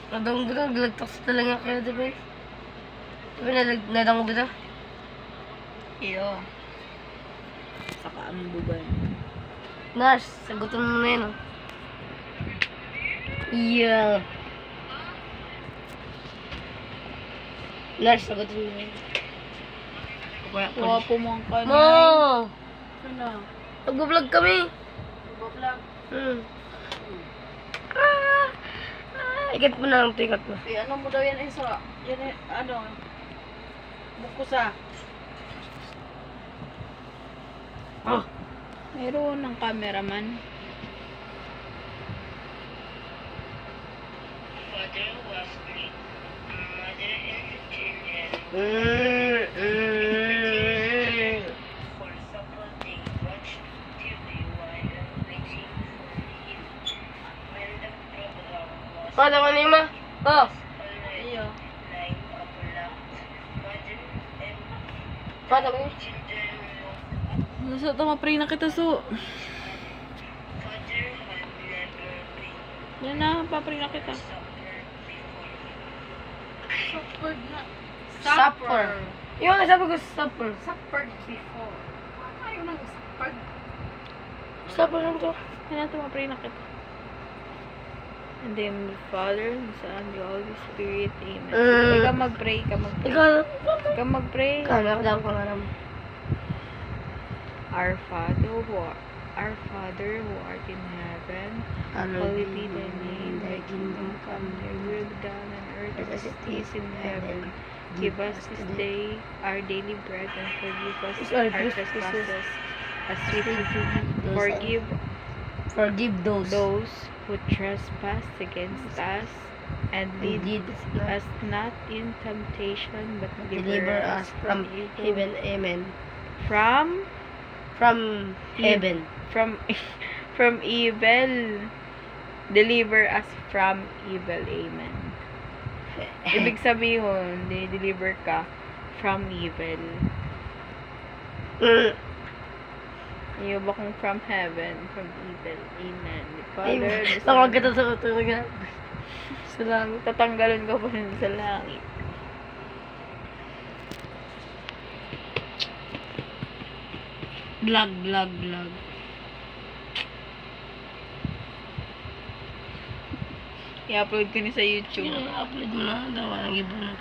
Nadang dito, naglagtak sa talaga kayo, diba? Diba nadang dito? Iyo. Saka ang buban. Nash, sagutin mo na yun, oh. Yeah. Nash, sagutin mo na yun. Wapo mo ang kanay. Mo! Ano? Nag-vlog kami. Nag-vlog? Ikat mo na lang ito, ikat mo. Ano mo daw yan, Isra? Yan, ano? Bukusa. Oh. Mayroon ng cameraman. Father was great. Mother and the children. For supper they watched TV while waiting for him. When the program was Pada ka nima? Oh. already Iyo. 9 o'clock, mother and Pada ka children looked up. Nasa tama pre na kita so. Father had never been Yan na, papre na kita. supper before. Supper. Yung sabi ko, supper. Supper before. Ayaw nang supper. Supper lang to. Yan na, tama pre na kita. And then the Father, the Son, the Holy Spirit, Amen. Ikaw mag-pray, ikaw mag-pray. Ikaw mag-pray. Kala ko lang mo. Our Father who art in heaven, hallowed be thy name, thy kingdom come, thy will be done on earth as it is in heaven. Give us this day our daily bread and forgive us our trespasses as we forgive those who trespass against us, and lead us not in temptation, but Deliver us from evil. heaven. Amen. From Heaven. from evil. Deliver us from evil. Amen. Ibig sabihin, deliver ka from evil. Iyo ba kung from heaven, from evil. Amen. Father, Tawag ka sa talaga. Sa langit. tatanggalin ka pa rin sa langit. Vlog. I-upload ko ni sa YouTube. Upload mo na. Dawa, nag-ibon.